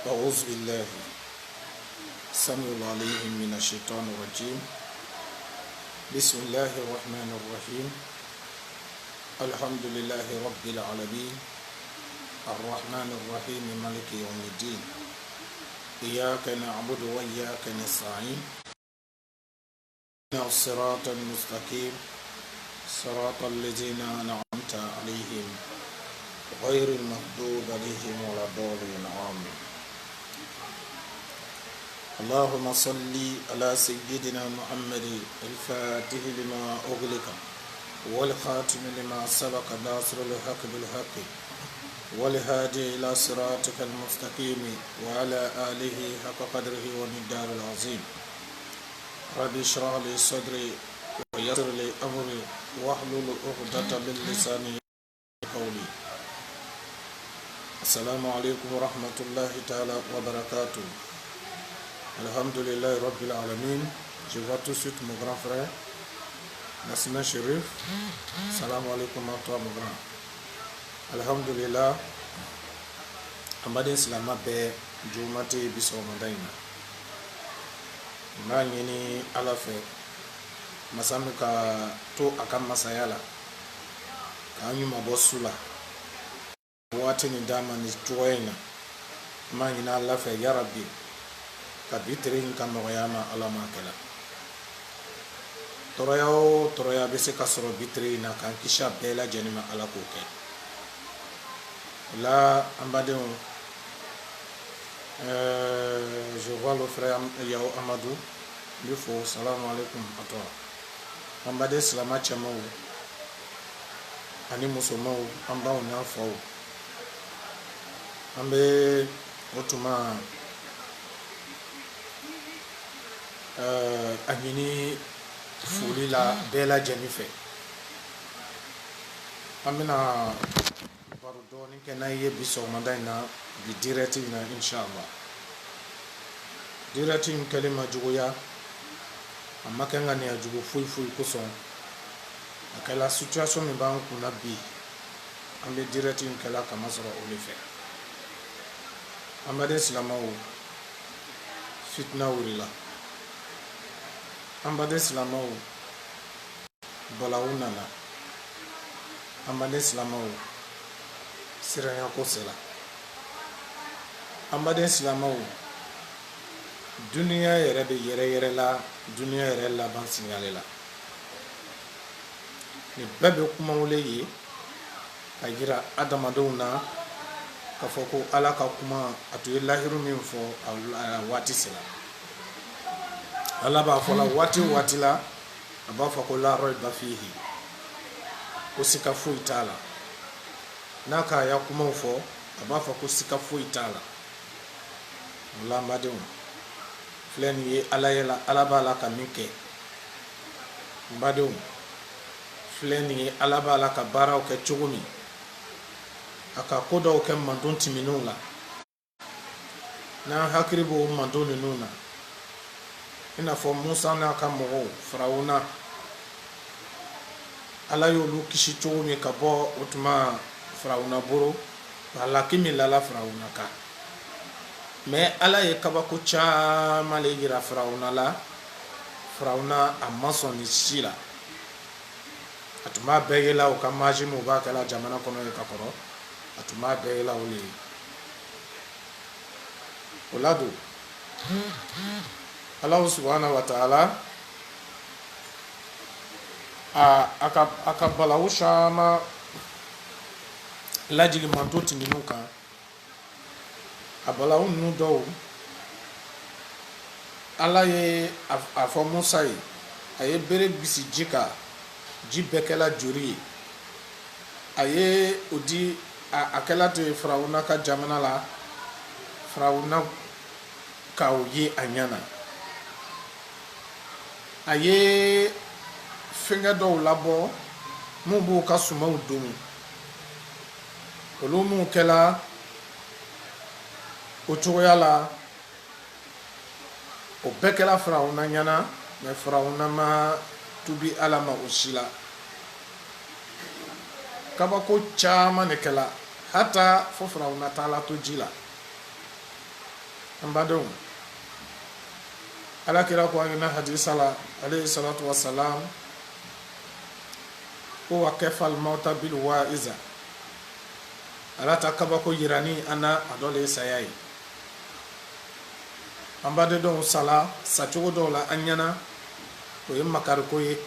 أعوذ بالله السميع العليم من الشيطان الرجيم. بسم الله الرحمن الرحيم. الحمد لله رب العالمين الرحمن الرحيم مالك يوم الدين. إياك نعبد وإياك نستعين. الصراط المستقيم صراط الذين أنعمت عليهم غير المغضوب عليهم ولا الضالين آمين. اللهم صل على سيدنا محمد الفاتح لما أغلق والخاتم لما سبق ناصر الحق بالحق والهادي إلى صراطك المستقيم وعلى آله حق قدره ومقدار العظيم. رب اشرح لي صدري ويسر لي أمري واحلل عقدة من لساني قولي. السلام عليكم ورحمة الله تعالى وبركاته. Alhamdulillah Rabbil Alamin. Je vois tout de suite mon grand frère Nassina Chérif. Salam alaikum à toi mon grand. Alhamdulillah. Ambadin Silama Be Jumati Biso Madaina. Na nyini alafe masamika to akam masayala ka anyu mabosula wati ni dama ni tuwaina ma nyina alafe ya rabbi ka bitrin kan noyama alama kala toroya be se ka soro bitri na kan kisha bela janima ala ko ke la ambadin je vois le frère Yao Amadou. Il faut salam alaikum à toi. Ambade salama chamau. Ani musomau amba onya fao. Ambe otuma anyini fuli la bela jenife. Amina barudoni kenaye biso mandaina bi direct na inshallah. Direct in kalima jugoya amma kenga ne jugo fui kuson akala situation mi ban kuna bi ambe direct in kala kama sura olife amade islamau fitna urila amade islamau balauna na amade islamau siranya kosela amade islamau dunia yɛrɛ bɛ yɛrɛ la dunia yɛrɛ laban signalé la ni bɛɛ bɛ kuma wele ye ka jira adamadenw na ka fɔ ko ala ka kuma a tun ye lahiru min fɔ a waati sera ala b'a fɔ la waati la a b'a fɔ ko la rayba fihi ko sika foyi t'a la n'a ka ya kumaw fɔ a b'a fɔ ko sika foyi t'a la o la madenw filɛ nin ye ala b'a la ka min kɛ n badenw filɛ nin ye ala b'a la ka baaraw kɛ cogo min a ka ko dɔw kɛ manton timininw la n'an hakili b'o manton ninnu na i n'a fɔ musa n'a ka mɔgɔw farawuna ala y'olu kisi cogo min ka bɔ o tuma farawuna boro a laki min lala farawuna kan mais ala ye kabako caman le yira farawuna la farawuna a ma sɔn ni si la a tun b'a bɛɛ yela o ka majimu b'a kɛla jamana kɔnɔ ye ka kɔrɔ a tun b'a bɛɛ yela o le ye o la don alahu subhanahu wa ta'ala a ka balawu caman lajigin manto timininw kan a balawu ninnu dɔw ala ye a fɔ musa ye a ye bere bisi ji kan ji bɛɛ kɛla joli ye a ye o di a kɛla to ye farawuna ka jamana la farawuna ka o ye a ɲana a ye fɛngɛ dɔw labɔ mun b'u ka sumaw don olu mun kɛla o cogoya la o bɛɛ kɛla farawuna ɲana mais farawuna ma tubi ala ma o si la kabako caman de kɛla hata fo farawuna taala to ji la ambadon ala kira ko na hadisa la alayhi salatu wassalam ko wakafa al mauta bil wa'iza ala takaba ko yirani ana adole sayai ambade don sala sachugo do la anyana ko makar ko ye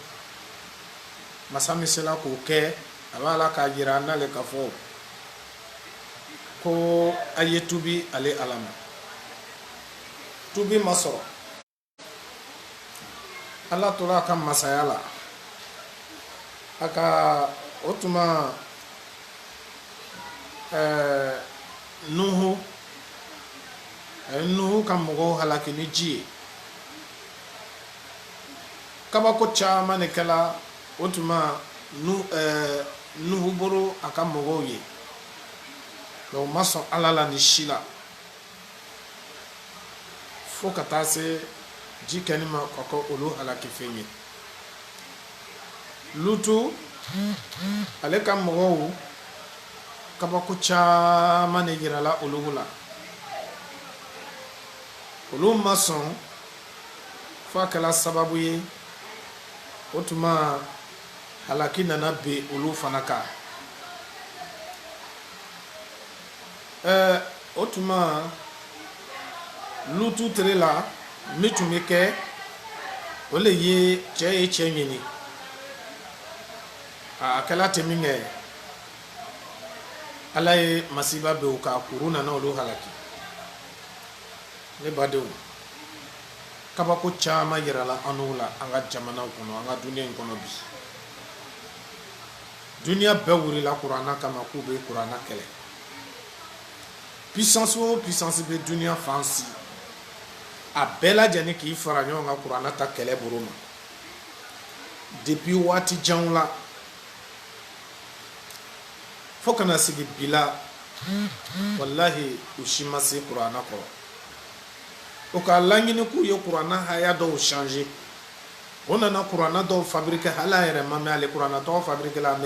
masami sela ko ke abala ka yirana le kafo ko ayetubi ale alama tubi masoro Allah tola kan masayala aka otuma nuhu kan mogo halaki ni ji kaba ko chama ne kala otuma nuhu boro aka mogo ye do maso alala ni shila fo kata se ji kanima koko olu halaki fenye lutu ale kan mogo kaba ko chama ne girala olu mason fa kala sababu ye otuma halaki nana be olu fanaka otuma lutu trela mitumike ole ye che chenyini akala teminge alaye masiba be uka kuruna na olu halaki ne badew kaba ko chama yirala anula anga jamana kono anga dunia kono bi dunia be wuri la qur'ana kama ku be qur'ana kele puissance be dunia fancy a bela jani ki fara nyonga qur'ana ta kele buruma depuis wati janla fokana sigi bila wallahi ushima se qur'ana ko o ka langini ku yo qur'ana haya do changer on a qur'ana do fabriquer hala ere mame ale qur'ana to fabriquer la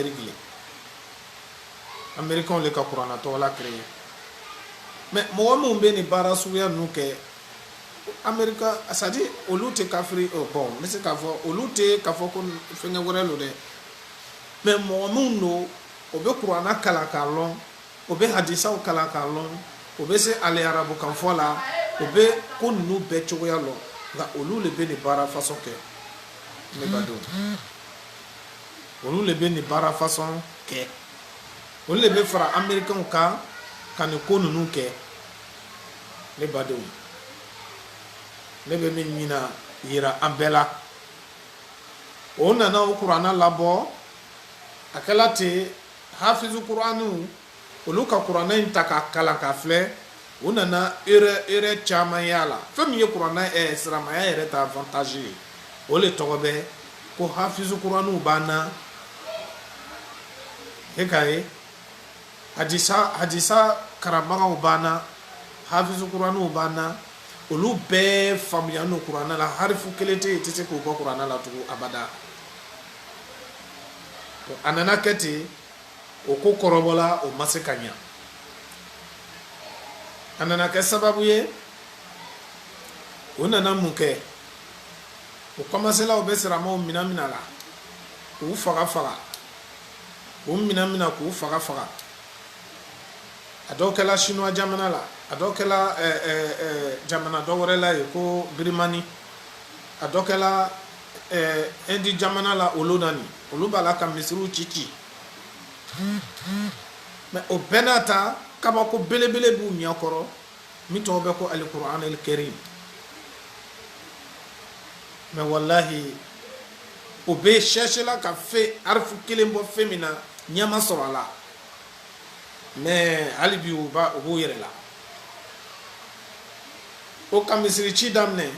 américain le ka qur'ana to la créer mais mo mo be ni barasu ya nuke america asadi olute kafri bon mais c'est kafo olute kafo ko fenga worelo de mais mo no obe qur'ana kala kalon obe hadisa o kala kalon obe se ale arabu kan fola obe ko nu be choya lo ga olu le be ni bara façon ke ne bado olu le be ni bara façon ke olu le be fara américain ka kan ko nu ke ne bado ne be min mina yira ambela ona na qur'ana labo akala te hafizu qur'anu olu ka qur'ana intaka kala ka fle onana ere chama yala fami ye qur'ana srama ya ere ta avantage ole togobe ko hafizu qur'anu bana hekaye hadisa karamaga ubana hafizu qur'anu bana olu be famiyanu qur'ana la harfu kelete tete ko qur'ana la tu abada to anana kete o ko korobola o masekanya anana ke sababu ye onana muke o commencer la o besera mo minamina la o faga o minamina ko faga adokela chinois jamana la adokela jamana dogore la ko birimani adokela indi jamana la olodani olubala ka misru chichi mais o benata kaba ko belebele bu nyakoro mi to be ko alquran alkarim mais wallahi o be chercher la ka fe arfu kelembo femina nyama sorala mais alibi o ba o yere la o kamisiri chi damne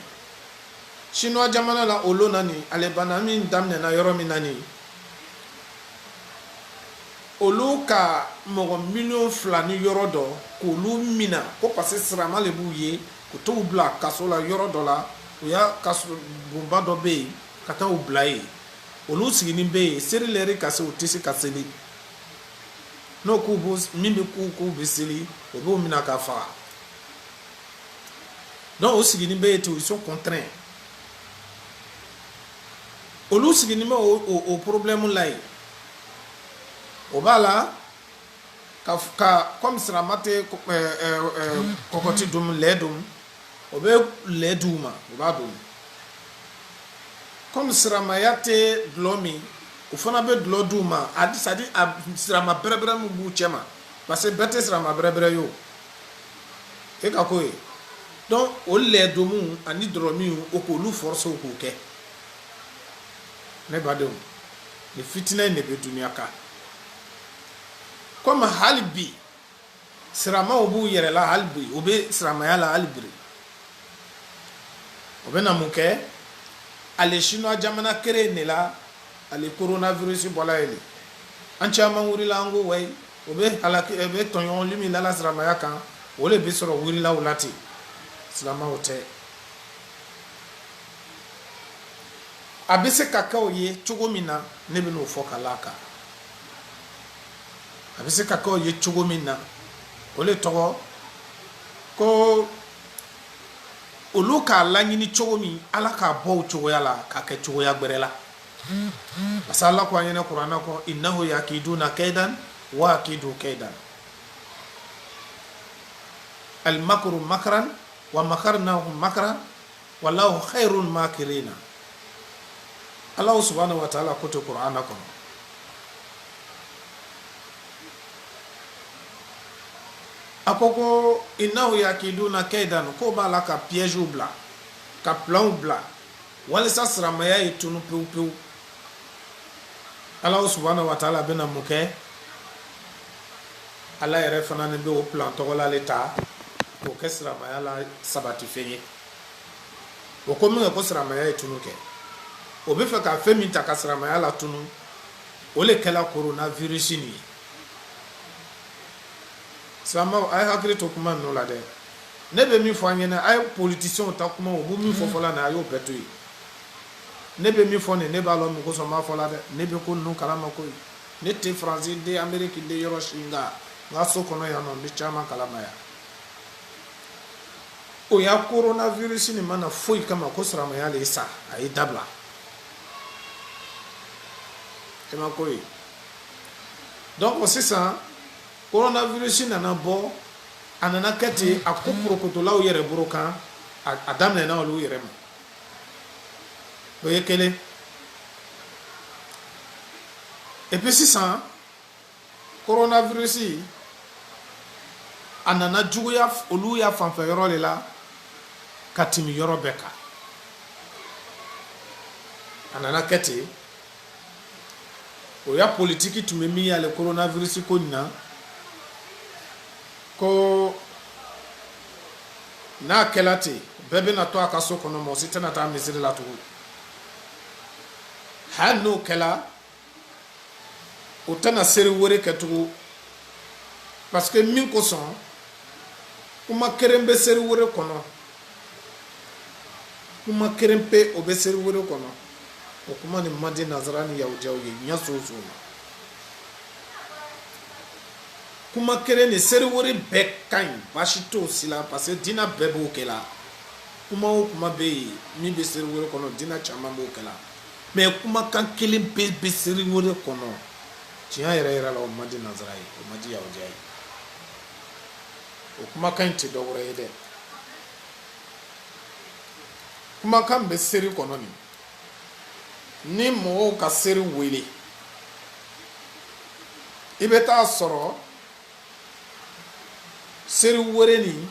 chinois jamana la olonani alebana min damne na yoro minani oluka mogo million flani yorodo ko lu mina ko passe srama le buye ko to bla kasola yorodo la o ya kaso bomba do be kata o blai olu sigini be serileri kase o tisi kaseli no ko bo mimi ko be seli o bo mina ka fa donc o sigini bɛ ils sont contraints olu sigini bɛ o problème la ye o b'a la ka comme sirama tɛ kɔkɔti dum lait dum o bɛ lait d'u ma o b'a dun comme siramaya tɛ dulɔ min o fana bɛ dulɔ d'u ma c'est à dire a sirama bɛrɛbɛrɛ min b'u cɛ ma parce que bɛɛ tɛ sirama bɛrɛbɛrɛ ye o e ka ko ye donc o lait domu ani dɔrɔmiw o k'olu forcer o k'o kɛ ne badenw ni fitinɛ in de bɛ duniya kan comme hali bi siramaw b'u yɛrɛ la hali bi o bɛ siramaya la hali bi o bɛ na mun kɛ ale chinois jamana kere ne la ale coronavirus bɔla yen an caman wulila an ko wayi o bɛ halaki o bɛ tɔɲɔgɔnli min lala siramaya kan o de bɛ sɔrɔ wulila o la ten silamaw tɛ a bɛ se ka kɛ o ye cogo min na ne bɛ n'o fɔ ka l'a kan a bɛ se ka kɛ o ye cogo min na o de tɔgɔ ko olu k'a laɲini cogo min ala k'a bɔ o cogoya la k'a kɛ cogoya gbɛrɛ la parce que ala ko an ɲɛna kuranna kɔ innahu yakiduna kaidan wa akidu kaidan al-makru makran wa makarnahu makran wallahu khairul makirina Allah subhanahu wa ta'ala ko to kuranna kɔnɔ a ko ko innahu yakiduna kaidan ko b'a la ka piège bila ka plan bila walisa siramaya ye tunu pewu pewu Allah subhanahu wa ta'ala bɛna mun kɛ ala yɛrɛ fana ni bɛ o plan tɔgɔ la ale ta k'o kɛ siramaya la sabati fɛn ye o ko min kɛ ko siramaya ye tunu kɛ o bɛ fɛ ka fɛn min ta ka siramaya la tunu o le kɛla coronavirus nin ye silamɛw a ye hakili to kuma ninnu la dɛ ne bɛ min fɔ an ɲɛna a ye politiciens ta kuma o b'u min fɔ fɔla nin a y'o bɛɛ to yen ne bɛ min fɔ nin ne b'a lɔn mun kosɔn n b'a fɔ la dɛ ne bɛ ko ninnu kalama koyi ne tɛ faransi n tɛ ameriki n tɛ yɔrɔ si nka n ka so kɔnɔ yan nɔ n bɛ caman kalama yan o y'a coronavirus nin mana foyi kama ko siramaya le sa a ye dabila e ma ko ye donc sisan coronavirus nana bɔ a nana kɛ ten a ko porokotolaw yɛrɛ bolo kan a daminɛna olu yɛrɛ ma o ye kelen et puis sisan coronavirus a nana juguya olu y'a fanfɛ yɔrɔ de la ka tɛmɛ yɔrɔ bɛɛ kan a nana kɛ ten o ya politiki tun bɛ min y'ale coronavirus ko nin na ko n'a kɛla ten bɛɛ bɛna to a ka so kɔnɔ mɔgɔ si tɛna taa misiri la tugun hali n'o kɛla o tɛna seri wɛrɛ kɛ tugun parce que min kosɔn kuma kelen bɛ seri wɛrɛ kɔnɔ kuma kelen pe o bɛ seri wɛrɛ kɔnɔ o kuma nin man di nazara ni yahudiyaw ye ɲɛ soso ma kuma kelen ni seri wɛrɛ bɛɛ ka ɲi baasi t'o si la parce que diinɛ bɛɛ b'o kɛ la kuma o kuma bɛ yen min bɛ seri wɛrɛ kɔnɔ diinɛ caman b'o kɛ la mais kumakan kelen bɛ seri wɛrɛ kɔnɔ tiɲɛ yɛrɛ yɛrɛ la o man di nazara ye o man di yahudiya ye o kumakan in tɛ dɔ wɛrɛ ye dɛ kumakan bɛ seri kɔnɔ nin ni mɔgɔw ka seri wele i bɛ taa sɔrɔ seri wɛrɛ nin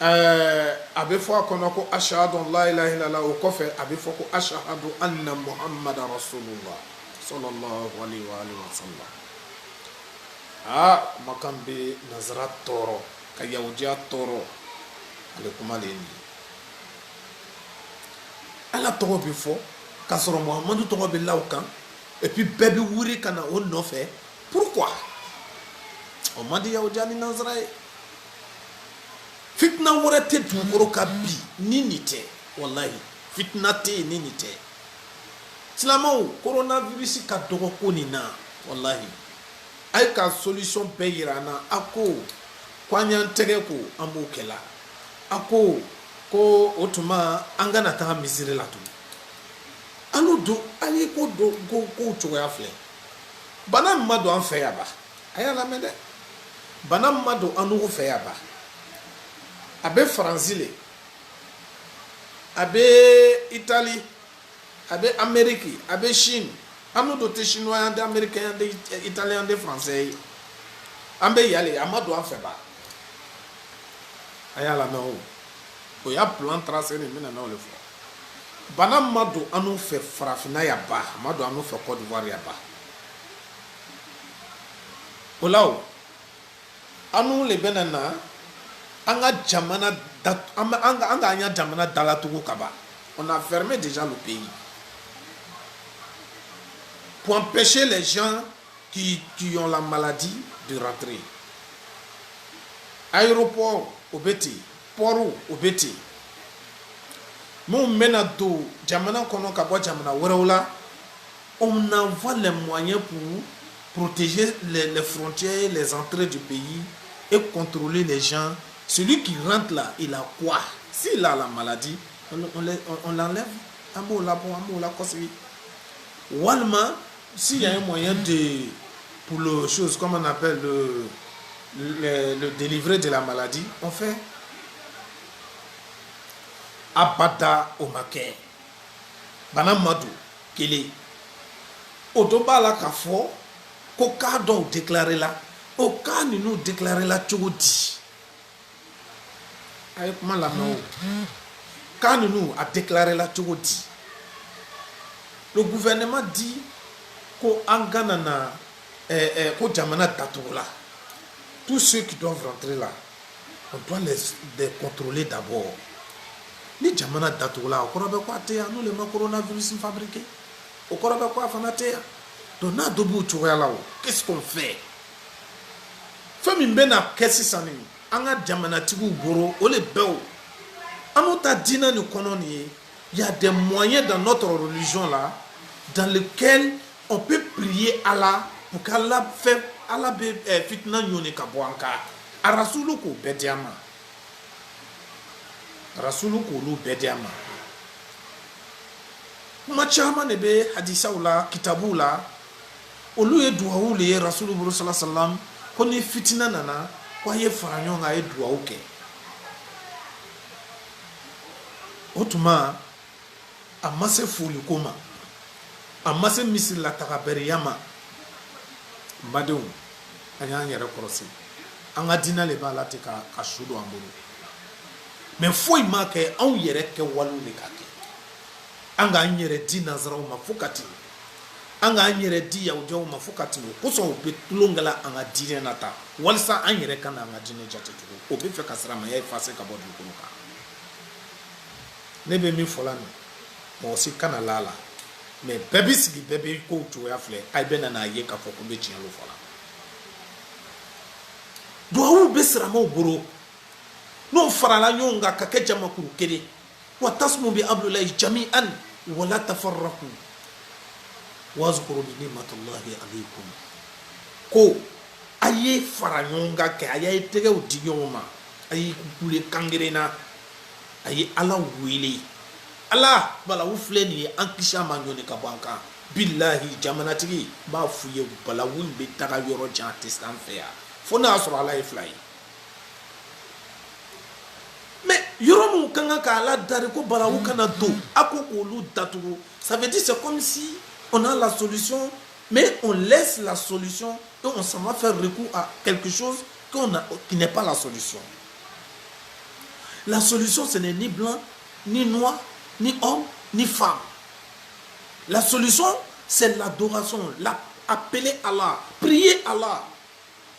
a bɛ fɔ a kɔnɔ ko ashhadu an la ilaha illallah o kɔfɛ a bɛ fɔ ko ashhadu anna muhammad rasulullah sallallahu alaihi wa sallam kumakan bɛ nazara tɔɔrɔ ka yahudiya tɔɔrɔ ale kuma le ye nin ye ala tɔgɔ bɛ fɔ k'a sɔrɔ muhamadu tɔgɔ bɛ la o kan et puis bɛɛ bɛ wuli ka na o nɔfɛ pourquoi o man di yahudiya ni nazara ye fitina wɛrɛ tɛ dugukolo ka bi ni nin tɛ walahi fitina tɛ yen ni nin tɛ silamɛw coronavirus ka dɔgɔ ko nin na walahi a ye ka solution bɛɛ yira an na a ko kwanya tege ko ambo kela ako ko otuma angana ta misiri la tu anu do ali ko do ko to ya fle bana mado an fe yaba aya la mede bana mado anu fe yaba abe francile abe Italie abe Amérique abe Chine anu do te chinois ande américain ande italien ande français ambe yale amado an fe ba aya la no o ya plan tracé ni mina na le fo bana mado anu fe farafina ya ba mado anu fe Côte d'Ivoire ya ba olaw anu le benana anga jamana anga anya jamana dala tugu kaba on a fermé déjà le pays pour empêcher les gens qui ont la maladie de rentrer. Aéroport obeti port obeti mon menado jamana kono kabo jamana weraula on envoie les moyens pour protéger les frontières, les entrées du pays et contrôler les gens. Celui qui rentre là, il a quoi? S'il a la maladie, on l'enlève. Walma, s'il y a un moyen pour le chose, comme on appelle le délivrer de la maladie, on fait Abada Omake, Banamadu, Kele, Odoba la Kafo, Koka donc déclaré là, Oka nous déclaré là, Tchogodi. Avec Malano, quand nous a déclaré là, Tchogodi. Le gouvernement dit qu'au Anganana, qu'au Djamana Tatoula, tous ceux qui doivent rentrer là, on doit les contrôler d'abord. Les Djamana Tatoula, au Korabekwa Tea, nous le coronavirus fabriqué. Au Korabekwa Fanatea. Donc, qu'est-ce qu'on fait? Femme qu'est-ce que ça n'est? Anga Djamana Tigou Goro, ole Beo. Anota Dina nous connaît. Il y a des moyens dans notre religion là, dans lesquels on peut prier Allah pour qu'Allah fait Allah fitna nyone kabwanka. Arasuluko bediama. Rasuluko lu bediama. Machama nebe hadisa ula kitabu la. Olu ye duwawu le ye Rasulullah sallallahu alaihi wasallam ko ni fitina nana kwa ye faranyo nga ye duwawu ke. Otuma amase fuli koma amase misir la takaberi yama mbadou anya nyere korosi anga dina le bala te ka shudo ambulu mais foi ma ke on yere ke walu le kake anga nyere dina zara ma fukati anga nyere di ya ujo ma fukati ko so be tulongala anga dina nata walsa an yere kana anga dina jate tugo o be fe kasra ma ya fase ka bodu ko ka nebe mi folani mo si kana lala mais bébé si bébé ko to ya fle ay bena na ye ka foko be tian lo fola do wu besra mo goro no farala nyonga ka kejama kuru kede wa tasmu bi abdullahi jami'an wa la tafarraqu wazkuru bi ni'matillahi alaykum ko aye faranyonga ke aye tege udigoma aye kule kangerena aye ala wele ala bala wufle ni ankisha manyone kabanka billahi jamanatigi ba fuye bala wumbe taga yoro jante stanfea fona asura ala iflay mais yoro mu kanga ka ala dare ko bala wukana do akoko lu datugo ça veut dire c'est comme si on a la solution mais on laisse la solution et on s'en va faire recours à quelque chose qui n'est pas la solution. La solution, ce n'est ni blanc, ni noir, ni homme, ni femme. La solution, c'est l'adoration, appeler Allah, prier Allah,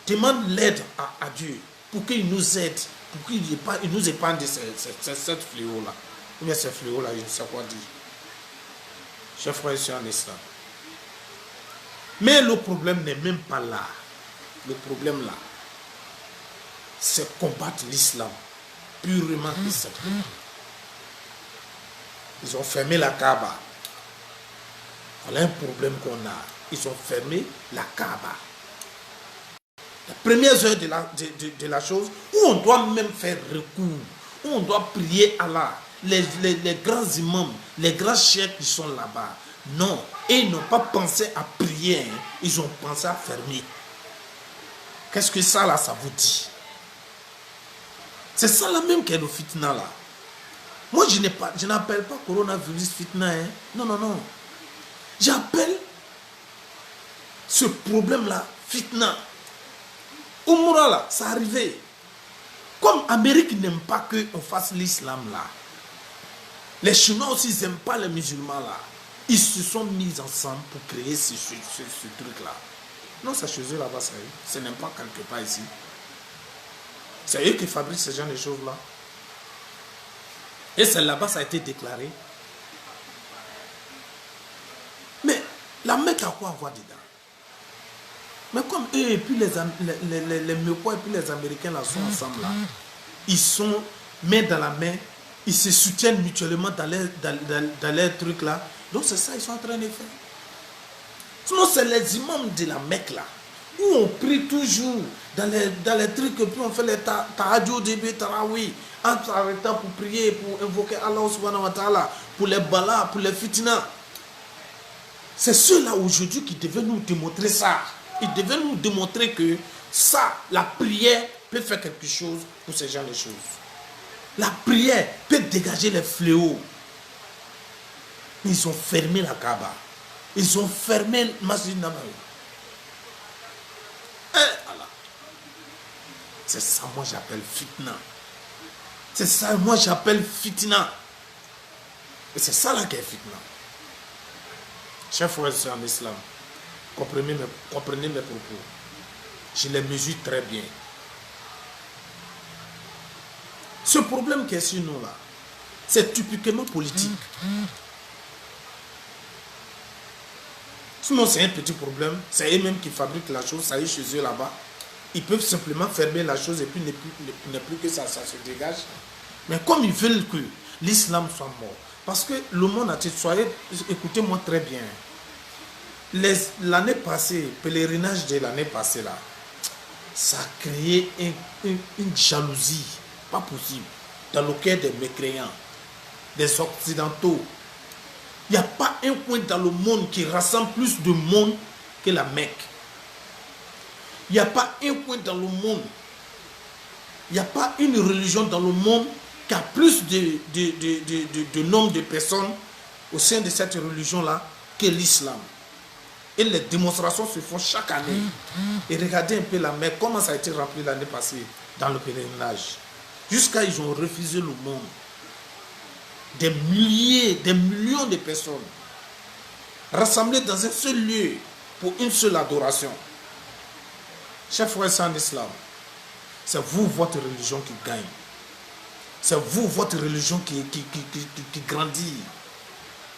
demande l'aide à Dieu pour qu'il nous aide, pour qu'il nous épargne de cette fléau-là. Ou bien ce fléau-là, je ne sais quoi dire. Chers frères et sœurs en islam. Mais le problème n'est même pas là. Le problème là, c'est combattre l'islam. Purement et simplement. Ils ont fermé la Kaaba. Voilà un problème qu'on a. Ils ont fermé la Kaaba. Les premières heures de la chose, où on doit même faire recours, où on doit prier Allah. Les grands imams, les grands chefs qui sont là-bas. Non, et ils n'ont pas pensé à prier, hein. Ils ont pensé à fermer. Qu'est-ce que ça là, ça vous dit? C'est ça là même qu'est le fitna là. Moi je n'appelle pas coronavirus fitna, hein. Non, non, non. J'appelle ce problème là fitna. Umrah là, ça arrivait. Comme l'Amérique n'aime pas qu'on fasse l'islam là. Les Chinois aussi n'aiment pas les musulmans là. Ils se sont mis ensemble pour créer ce truc là. Non, c'est chez eux là-bas, ça y est. Ce n'est pas quelque part ici. C'est eux qui fabriquent ce genre de choses là. Et c'est là-bas ça a été déclaré. Mais la Mecque a quoi à voir dedans? Mais comme eux et puis les Mecquois et puis les Américains là sont ensemble là, ils sont main dans la main, ils se soutiennent mutuellement dans les trucs là. Donc c'est ça qu'ils sont en train de faire. Sinon c'est les imams de la Mecque là, où on prie toujours dans les trucs, puis on fait les tahajjud, début, tarawih, en s'arrêtant pour prier, pour invoquer Allah subhanahu wa ta'ala, pour les balas, pour les fitnas. C'est ceux-là aujourd'hui qui devaient nous démontrer ça. Ils devaient nous démontrer que ça, la prière peut faire quelque chose pour ces gens de choses. La prière peut dégager les fléaux. Ils ont fermé la Kaaba. Ils ont fermé le Masjid Nabawi. C'est ça, moi j'appelle fitna. C'est ça, moi j'appelle fitna. Et c'est ça là qui est fitna. Chers frères et sœurs en islam, comprenez mes propos. Je les mesure très bien. Ce problème qui est sur nous là, c'est typiquement politique. Sinon c'est un petit problème, c'est eux-mêmes qui fabriquent la chose, ça y est chez eux là-bas. Ils peuvent simplement fermer la chose et puis ne plus que ça se dégage. Mais comme ils veulent que l'islam soit mort, parce que le monde a soyez, écoutez-moi très bien. L'année passée, pèlerinage de l'année passée là, ça a créé une jalousie, pas possible, dans le cœur des mécréants, des occidentaux. Il n'y a pas un coin dans le monde qui rassemble plus de monde que la Mecque. Il n'y a pas un coin dans le monde, il n'y a pas une religion dans le monde qui a plus de nombre de personnes au sein de cette religion-là que l'islam. Et les démonstrations se font chaque année. Et regardez un peu la Mecque, comment ça a été rempli l'année passée dans le pèlerinage. Jusqu'à ils ont refusé le monde. Des milliers, des millions de personnes rassemblées dans un seul lieu pour une seule adoration. Chers frères en islam, c'est vous, votre religion qui gagne. C'est vous, votre religion qui grandit.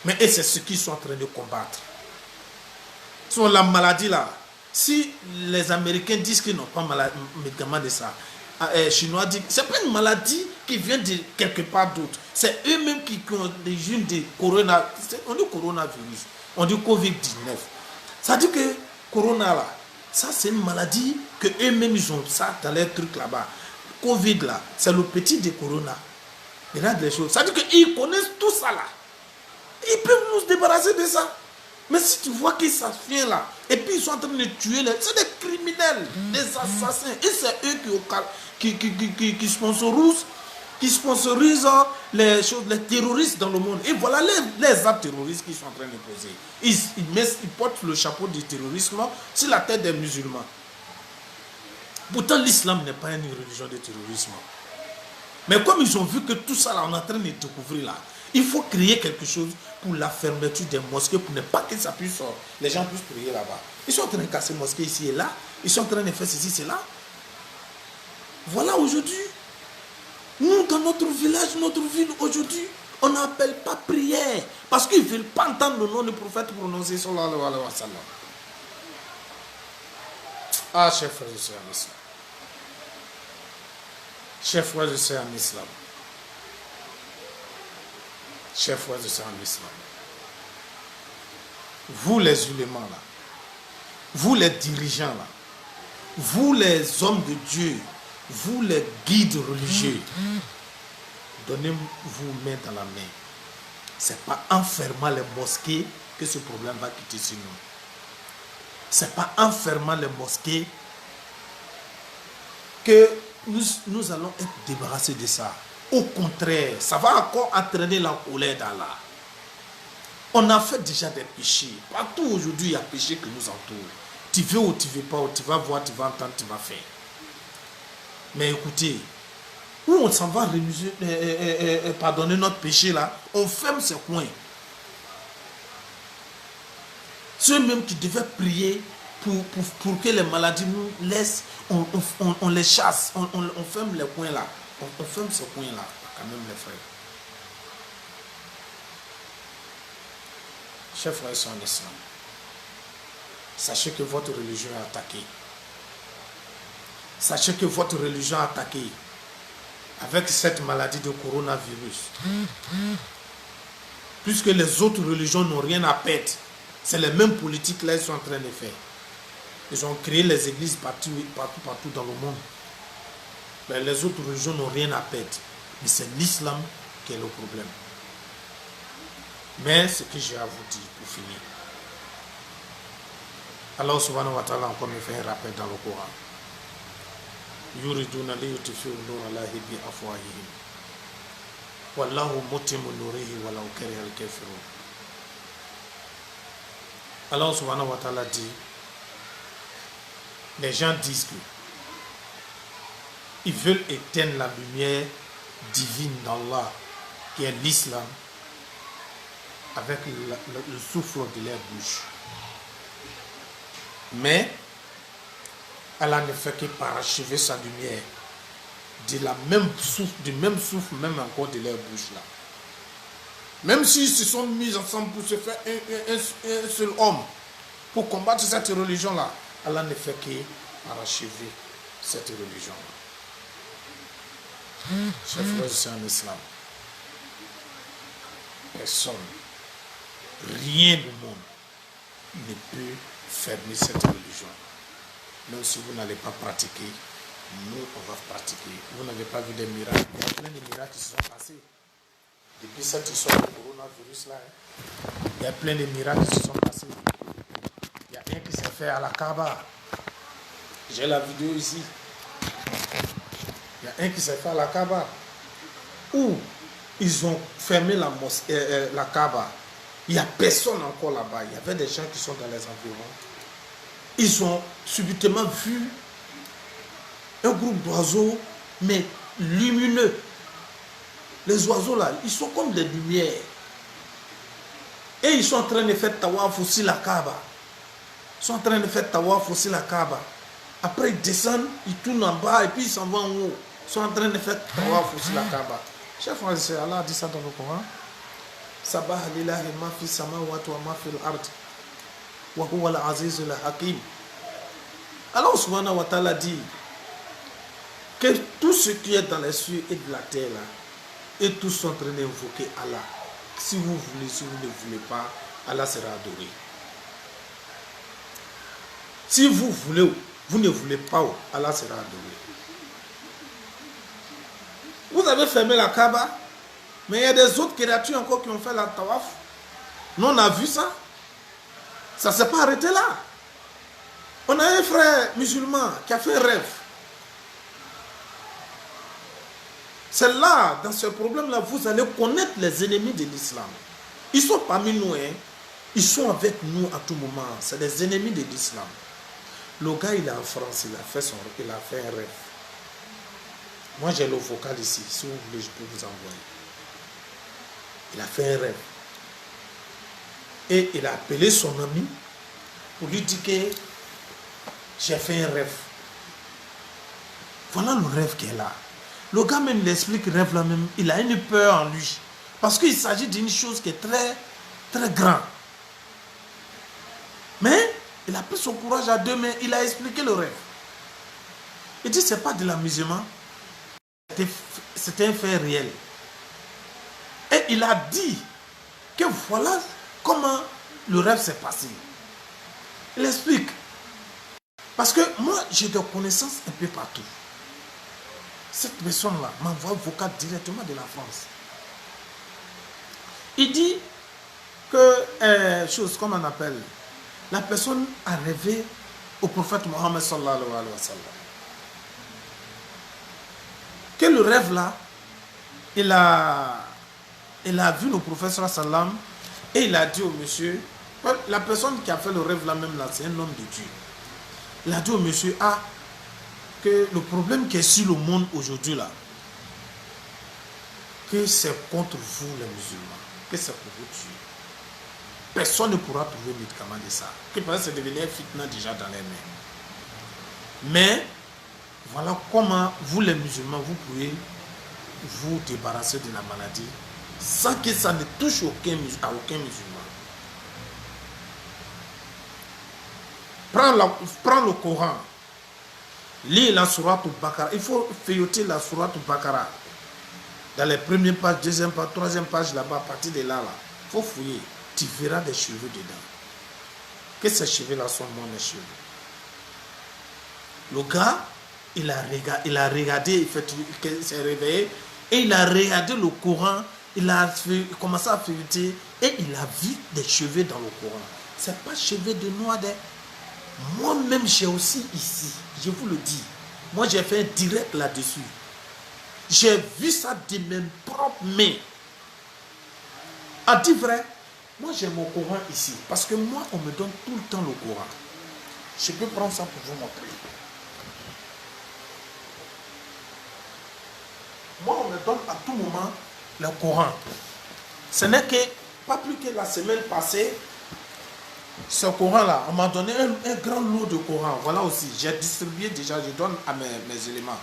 Mais c'est ce qu'ils sont en train de combattre. Sur la maladie là, si les Américains disent qu'ils n'ont pas de médicament de ça, les Chinois disent que ce n'est pas une maladie qui vient de quelque part d'autre. C'est eux-mêmes qui ont des jeunes de coronavirus. On dit coronavirus, on dit Covid-19. Ça dit que corona là, ça c'est une maladie que eux-mêmes ils ont ça dans les trucs là-bas. Covid là, c'est le petit de corona. Regarde les choses. Ça dit qu'ils connaissent tout ça là. Ils peuvent nous débarrasser de ça. Mais si tu vois que ça vient là, et puis ils sont en train de tuer, c'est des criminels, des assassins. Et c'est eux qui sponsorisent les terroristes dans le monde. Et voilà les actes terroristes qu'ils sont en train de poser. Ils portent le chapeau du terrorisme sur la tête des musulmans. Pourtant, l'islam n'est pas une religion de terrorisme. Mais comme ils ont vu que tout ça là, on est en train de découvrir là, il faut créer quelque chose pour la fermeture des mosquées, pour ne pas que ça puisse, les gens puissent prier là-bas. Ils sont en train de casser les mosquées ici et là. Ils sont en train de faire ceci, cela. Voilà aujourd'hui. Nous, dans notre village, notre ville, aujourd'hui, on n'appelle pas prière. Parce qu'ils ne veulent pas entendre le nom du prophète prononcé sallallahu alayhi wa sallam. Ah, chers frères et sœurs en islam. Chers frères et sœurs en islam. Chers frères et sœurs en islam, vous les ulémas là, vous les dirigeants là, vous les hommes de Dieu, vous les guides religieux, donnez-vous main dans la main. Ce n'est pas en fermant les mosquées que ce problème va quitter sur nous. Ce n'est pas en fermant les mosquées que nous allons être débarrassés de ça. Au contraire, ça va encore entraîner la colère d'Allah. On a fait déjà des péchés. Partout aujourd'hui, il y a péché qui nous entoure. Tu veux ou tu ne veux pas, ou tu vas voir, tu vas entendre, tu vas faire. Mais écoutez, où on s'en va pardonner notre péché là, on ferme ces coins. Ceux-mêmes qui devaient prier pour que les maladies nous laissent, on les chasse, on ferme les coins là. On ferme ces coins là, quand même les frères. Chers frères et sœurs en islam, sachez que votre religion est attaquée. Sachez que votre religion est attaquée avec cette maladie de coronavirus. Puisque les autres religions n'ont rien à perdre. C'est les mêmes politiques là qu'ils sont en train de faire. Ils ont créé les églises partout dans le monde. Mais les autres religions n'ont rien à perdre. Mais c'est l'islam qui est le problème. Mais ce que j'ai à vous dire pour finir. Allah subhanahu wa ta'ala encore me fait un rappel dans le Coran. Yuriduna liyutfi'u nura Allahi bi afwahihim. Wallahu mutimmu nurihi walau kariha al-kafirun. Allah subhanahu wa ta'ala dit, les gens disent que ils veulent éteindre la lumière divine d'Allah, qui est l'islam, avec le souffle de leur bouche. Mais Allah ne fait que parachever sa lumière du même souffle, même encore de leur bouche là. Même s'ils se sont mis ensemble pour se faire un seul homme pour combattre cette religion là, Allah ne fait que parachever cette religion là. Chers frères et sœurs en islam, personne, rien du monde ne peut fermer cette religion. Même si vous n'allez pas pratiquer, nous on va pratiquer. Vous n'avez pas vu des miracles. Il y a plein de miracles qui se sont passés. Depuis cette histoire de coronavirus là, il y a plein de miracles qui se sont passés. Il y a un qui s'est fait à la Kaaba. J'ai la vidéo ici. Il y a un qui s'est fait à la Kaaba. Où ils ont fermé la Kaaba. Il n'y a personne encore là-bas. Il y avait des gens qui sont dans les environs. Ils ont subitement vu un groupe d'oiseaux, mais lumineux. Les oiseaux là, ils sont comme des lumières. Et ils sont en train de faire tawaf aussi la Kaaba. Ils sont en train de faire tawaf aussi la Kaaba. Après ils descendent, ils tournent en bas et puis ils s'en vont en haut. Ils sont en train de faire tawaf aussi la Kaaba. Chers frères et sœurs, Allah a dit ça dans le Coran. Sabah lillahi ma fi samawati wa ma fi al-ard wa huwa al-aziz al-hakim. Allah subhanahu wa ta'ala dit que tout ce qui est dans les cieux et de la terre là, et tous sont en train d'invoquer Allah. Si vous voulez, si vous ne voulez pas, Allah sera adoré. Si vous voulez, vous ne voulez pas, Allah sera adoré. Vous avez fermé la Kaaba, mais il y a des autres créatures encore qui ont fait la tawaf. Nous on a vu ça. Ça ne s'est pas arrêté là. On a un frère musulman qui a fait un rêve. C'est là, dans ce problème-là, vous allez connaître les ennemis de l'islam. Ils sont parmi nous, hein. Ils sont avec nous à tout moment. C'est les ennemis de l'islam. Le gars, il est en France, il a fait un rêve. Moi, j'ai le vocal ici. Si vous voulez, je peux vous envoyer. Il a fait un rêve. Et il a appelé son ami pour lui dire que j'ai fait un rêve. Voilà le rêve qui est là. Le gars même l'explique le rêve là même. Il a une peur en lui. Parce qu'il s'agit d'une chose qui est très, très grande. Mais il a pris son courage à deux mains. Il a expliqué le rêve. Il dit c'est pas de l'amusement. C'était un fait réel. Et il a dit que voilà comment le rêve s'est passé. Il explique. Parce que moi, j'ai des connaissances un peu partout. Cette personne-là m'envoie un vocal directement de la France. Il dit que, chose comme on appelle, la personne a rêvé au prophète Mohammed sallallahu alayhi wa sallam. Que le rêve là, il a vu le prophète sallallahu alayhi wa sallam et il a dit au monsieur, la personne qui a fait le rêve là même là, c'est un homme de Dieu. Il a dit au monsieur, que le problème qui est sur le monde aujourd'hui là, que c'est contre vous les musulmans, que c'est pour vous tuer. Personne ne pourra trouver le médicament de ça. Que peut-être c'est devenu un fitna déjà dans les mains. Mais voilà comment vous les musulmans, vous pouvez vous débarrasser de la maladie sans que ça ne touche à aucun musulman. Prends le Coran. Lis la sourate Al-Baqarah. Il faut feuilleter la sourate Al-Baqarah. Dans les premières pages, deuxième page, troisième page, là-bas, à partir de là, il faut fouiller. Tu verras des cheveux dedans. Que ces cheveux-là sont moins mes cheveux. Le gars, il a regardé, il s'est réveillé, et il a regardé le Coran, il a commencé à feuilleter, et il a vu des cheveux dans le Coran. Ce n'est pas cheveux de noix. Moi-même, j'ai aussi ici, je vous le dis, moi j'ai fait un direct là-dessus. J'ai vu ça de mes propres mains. À dire vrai, moi j'ai mon Coran ici, parce que moi on me donne tout le temps le Coran. Je peux prendre ça pour vous montrer. Moi on me donne à tout moment le Coran. Ce n'est que, pas plus que la semaine passée, ce Coran-là, on m'a donné un grand lot de Coran. Voilà aussi, j'ai distribué déjà, je donne à mes éléments.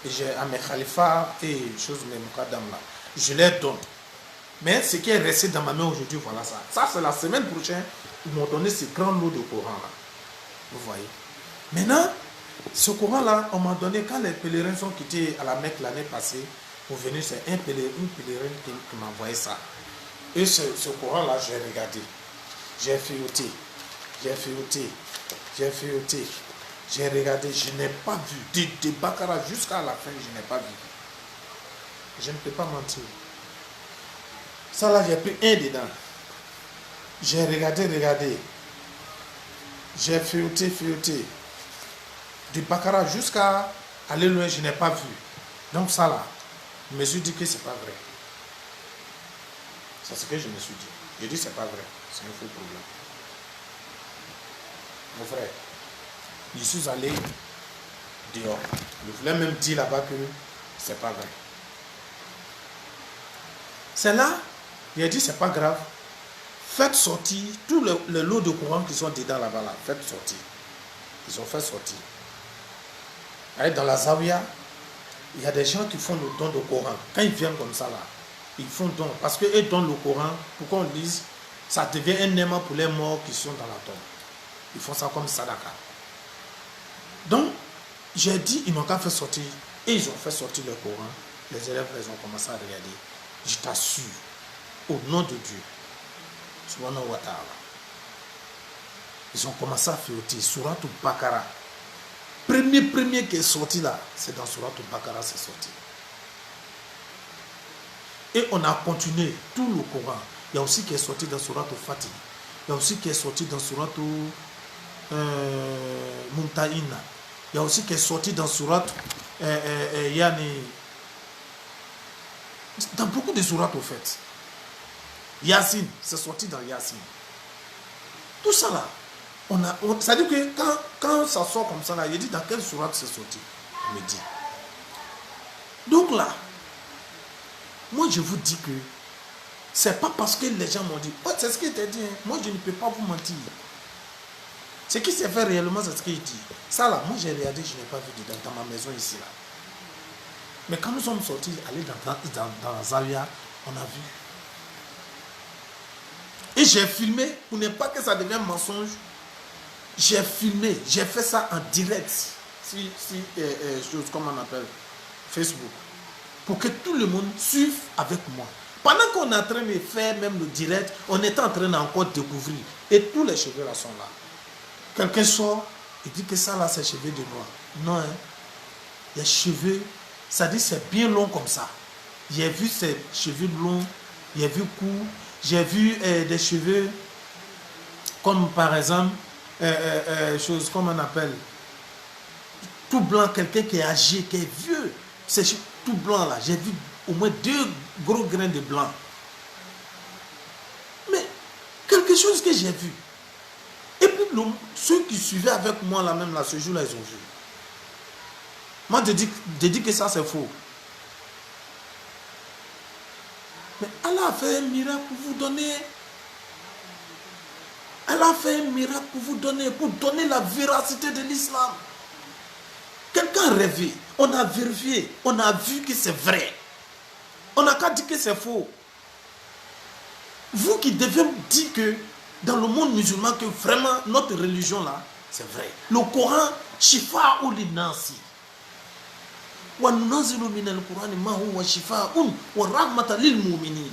Et à mes khalifas et choses, mes mukadam là. Je les donne. Mais ce qui est resté dans ma main aujourd'hui, voilà ça. Ça, c'est la semaine prochaine, ils m'ont donné ce grand lot de Coran là. Vous voyez. Maintenant, ce Coran-là, on m'a donné, quand les pèlerins sont quittés à la Mecque l'année passée, pour venir, c'est une pèlerin qui m'a envoyé ça. Et ce Coran-là, j'ai regardé. J'ai feuilleté, j'ai regardé, je n'ai pas vu. De Baqarah jusqu'à la fin, je n'ai pas vu. Je ne peux pas mentir. Ça là, j'ai pris un dedans. J'ai regardé. J'ai feuilleté. De Baqarah jusqu'à aller loin, je n'ai pas vu. Donc ça là, je me suis dit que c'est pas vrai. C'est ce que je me suis dit. J'ai dit c'est pas vrai. C'est un faux problème. Mon frère, je suis allé dehors. Je voulais même dire là-bas que c'est pas vrai. C'est là, j'ai dit c'est pas grave. Faites sortir tous les lots de Coran qui sont dedans là-bas. Là. Faites sortir. Ils ont fait sortir. Allez, dans la Zawiya, il y a des gens qui font le don de Coran. Quand ils viennent comme ça là, ils font don. Parce qu'ils donnent le Coran pour qu'on lise. Ça devient un aimant pour les morts qui sont dans la tombe. Ils font ça comme sadaka. Donc, j'ai dit, ils n'ont qu'à faire sortir. Et ils ont fait sortir le Coran. Les élèves, ils ont commencé à regarder. Je t'assure, au nom de Dieu, subhanahu wa ta'ala, ils ont commencé à feuilleter Surat Al-Baqarah. Premier qui est sorti là, c'est dans Surat Al-Baqarah, c'est sorti. Et on a continué tout le Coran. Il y a aussi qui est sorti dans Surat Al-Fatih. Il y a aussi qui est sorti dans Surat Mumtahina. Il y a aussi qui est sorti dans Surat dans beaucoup de Surat au fait. Yasin, c'est sorti dans Yasin. Tout ça là, ça dit que quand ça sort comme ça là, il dit dans quelle Surat c'est sorti. Il me dit. Donc là, moi je vous dis que c'est pas parce que les gens m'ont dit, oh, c'est ce qu'il t'a dit, hein. Moi je ne peux pas vous mentir. Ce qui s'est fait réellement, c'est ce qu'il dit. Ça là, moi j'ai regardé, je n'ai pas vu dans ma maison ici là. Mais quand nous sommes sortis, aller dans la Zawiya, on a vu. Et j'ai filmé, pour ne pas que ça devienne mensonge, j'ai filmé, j'ai fait ça en direct, comme on appelle, Facebook, pour que tout le monde suive avec moi. Pendant qu'on est en train de faire même le direct, on est en train d'encore découvrir. Et tous les cheveux là sont là. Quelqu'un sort, Il dit que ça là, c'est cheveux de noir. Non, hein. Il y a cheveux, ça dit c'est bien long comme ça. J'ai vu ces cheveux longs, j'ai vu courts, j'ai vu des cheveux comme par exemple, chose comme on appelle, tout blanc, quelqu'un qui est âgé, qui est vieux. C'est tout blanc là. J'ai vu au moins 2 gros grains de blanc. Mais quelque chose que j'ai vu. Et puis ceux qui suivaient avec moi là même là, ce jour-là, ils ont vu. Moi, je dis que ça c'est faux. Mais Allah a fait un miracle pour vous donner. Allah a fait un miracle pour donner la véracité de l'islam. Quelqu'un a rêvé, on a vérifié, on a vu que c'est vrai. On n'a qu'à dire que c'est faux. Vous qui devez me dire que dans le monde musulman, que vraiment notre religion là, c'est vrai. Le Coran, shifa ou l'inansi. Wa nunazilu min al-Qur'ani ma huwa shifa'un wa rahmatan lil mu'minin.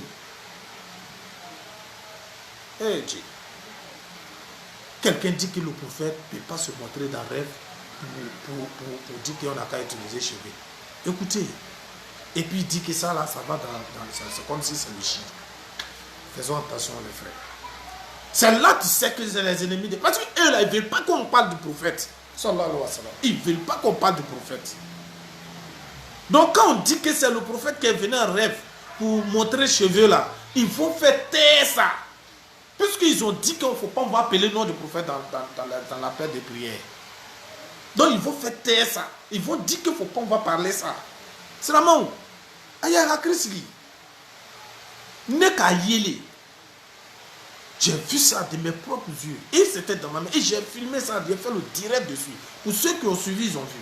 Quelqu'un dit que le prophète ne peut pas se montrer dans le rêve pour dire qu'on n'a qu'à utiliser cheveux. Écoutez, et puis il dit que ça là, ça va c'est comme si c'est le shirk. Faisons attention les frères. C'est là que tu sais que c'est les ennemis de... Parce qu'eux là, ils ne veulent pas qu'on parle du prophète. Sallallahu alayhi wa sallam. Ils ne veulent pas qu'on parle du prophète. Donc quand on dit que c'est le prophète qui est venu en rêve pour montrer les cheveux là, il faut faire taire ça. Puisqu'ils ont dit qu'il ne faut pas appeler le nom du prophète dans la paix de prière. Donc il faut faire taire ça. Ils vont dire qu'il ne faut pas parler ça. C'est la main où Aya Chrisli. Nekayele. J'ai vu ça de mes propres yeux. Et c'était dans ma main. Et j'ai filmé ça. J'ai fait le direct dessus. Pour ceux qui ont suivi, ils ont vu.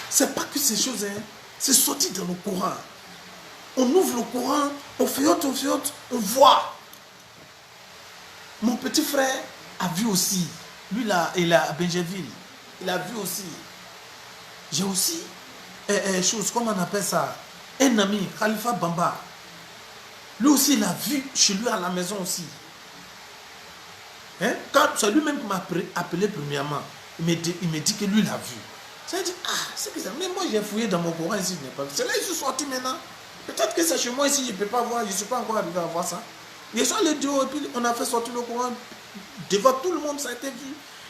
C'est pas que ces choses, hein, c'est sorti dans le Coran. On ouvre le Coran, on fiote, on voit. Mon petit frère a vu aussi. Lui, là, il est à Benjaville. Il a vu aussi. J'ai aussi, chose, comment on appelle ça? Un ami, Khalifa Bamba. Lui aussi, il a vu chez lui à la maison aussi. Hein? Quand c'est lui-même qui m'a appelé premièrement, il me dit que lui, il a vu. Ça dit, c'est bizarre. Mais moi, j'ai fouillé dans mon Coran ici, je n'ai pas vu. C'est là qu'ils sont sortis maintenant. Peut-être que c'est chez moi ici, je ne peux pas voir, je ne suis pas encore arrivé à voir ça. Ils sont les deux, et puis on a fait sortir le Coran devant tout le monde, ça a été vu.